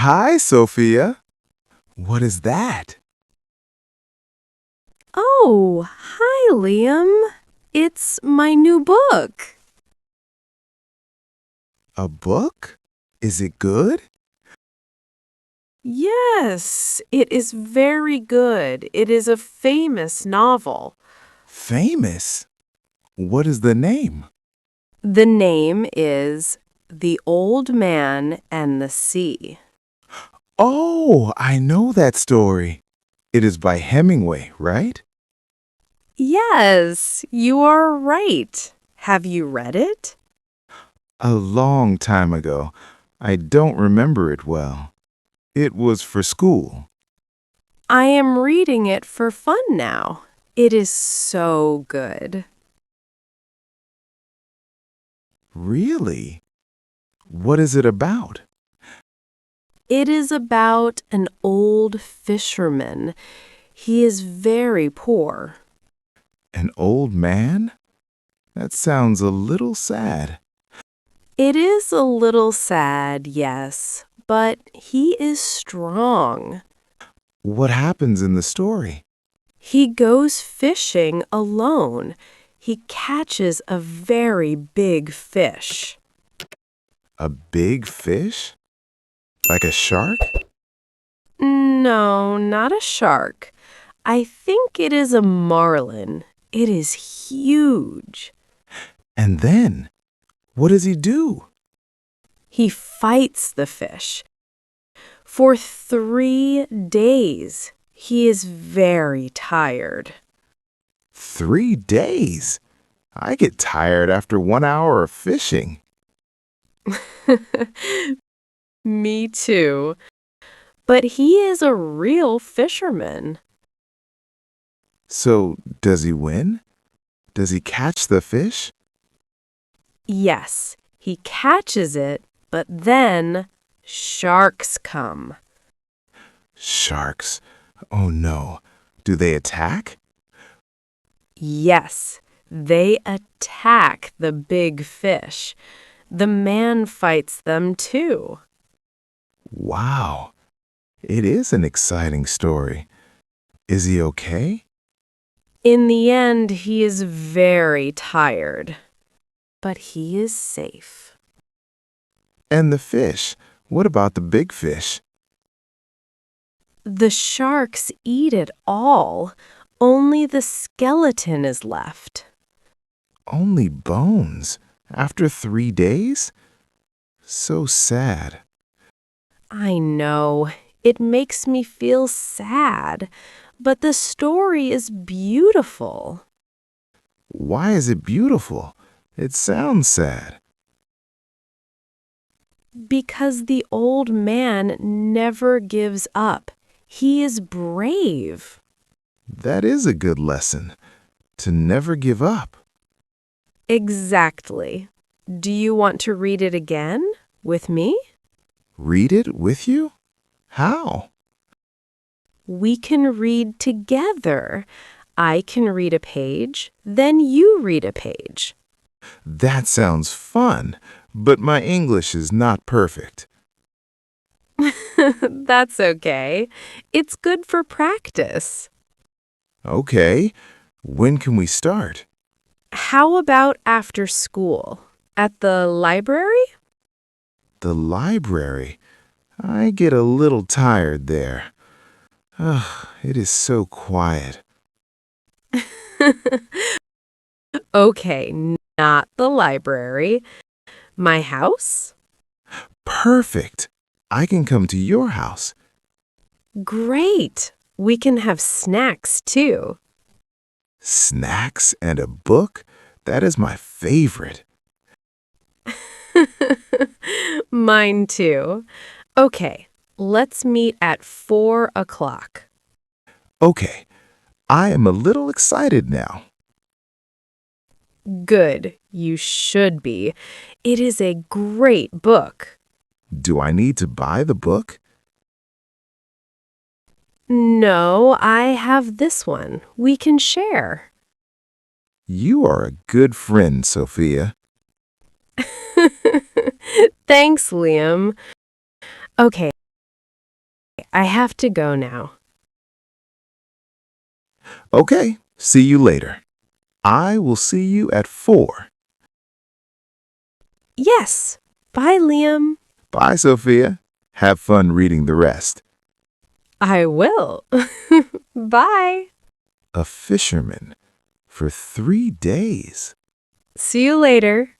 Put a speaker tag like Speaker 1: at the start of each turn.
Speaker 1: Hi, Sophia. What is that?
Speaker 2: Oh, hi, Liam. It's my new book.
Speaker 1: A book? Is it good?
Speaker 2: Yes, it is very good. It is a famous novel.
Speaker 1: Famous? What is the name?
Speaker 2: The name is The Old Man and the Sea.
Speaker 1: Oh, I know that story. It is by Hemingway, right?
Speaker 2: Yes, you are right. Have you read it?
Speaker 1: A long time ago. I don't remember it well. It was for school.
Speaker 2: I am reading it for fun now. It is so good.
Speaker 1: Really? What is it about?
Speaker 2: It is about an old fisherman. He is very poor.
Speaker 1: An old man? That sounds a little sad.
Speaker 2: It is a little sad, yes, but he is strong.
Speaker 1: What happens in the story?
Speaker 2: He goes fishing alone. He catches a very big fish.
Speaker 1: A big fish? Like a shark?
Speaker 2: No, not a shark. I think it is a marlin. It is huge.
Speaker 1: And then, what does he do?
Speaker 2: He fights the fish. For 3 days, he is very tired.
Speaker 1: 3 days? I get tired after 1 hour of fishing.
Speaker 2: Me too. But he is a real fisherman.
Speaker 1: So, does he win? Does he catch the fish?
Speaker 2: Yes, he catches it, but then sharks come.
Speaker 1: Sharks. Oh no. Do they attack?
Speaker 2: Yes, they attack the big fish. The man fights them too.
Speaker 1: Wow. It is an exciting story. Is he okay?
Speaker 2: In the end, he is very tired, but he is safe.
Speaker 1: And the fish? What about the big fish?
Speaker 2: The sharks eat it all. Only the skeleton is left.
Speaker 1: Only bones? After 3 days? So sad.
Speaker 2: I know. It makes me feel sad, but the story is beautiful.
Speaker 1: Why is it beautiful? It sounds sad.
Speaker 2: Because the old man never gives up. He is brave.
Speaker 1: That is a good lesson. To never give up.
Speaker 2: Exactly. Do you want to read it again with me?
Speaker 1: Read it with you? How?
Speaker 2: We can read together. I can read a page, then you read a page.
Speaker 1: That sounds fun, but my English is not perfect.
Speaker 2: That's okay. It's good for practice.
Speaker 1: Okay, when can we start?
Speaker 2: How about after school? At the library?
Speaker 1: The library. I get a little tired there. Ugh, it is so quiet.
Speaker 2: Okay, not the library. My house?
Speaker 1: Perfect. I can come to your house.
Speaker 2: Great. We can have snacks too.
Speaker 1: Snacks and a book? That is my favorite.
Speaker 2: Mine too. Okay, let's meet at 4 o'clock.
Speaker 1: Okay, I am a little excited now.
Speaker 2: Good, you should be. It is a great book.
Speaker 1: Do I need to buy the book?
Speaker 2: No, I have this one. We can share.
Speaker 1: You are a good friend, Sophia.
Speaker 2: Thanks, Liam. Okay, I have to go now.
Speaker 1: Okay, see you later. I will see you at 4.
Speaker 2: Yes. Bye, Liam.
Speaker 1: Bye, Sophia. Have fun reading the rest.
Speaker 2: I will. Bye.
Speaker 1: A fisherman for 3 days.
Speaker 2: See you later.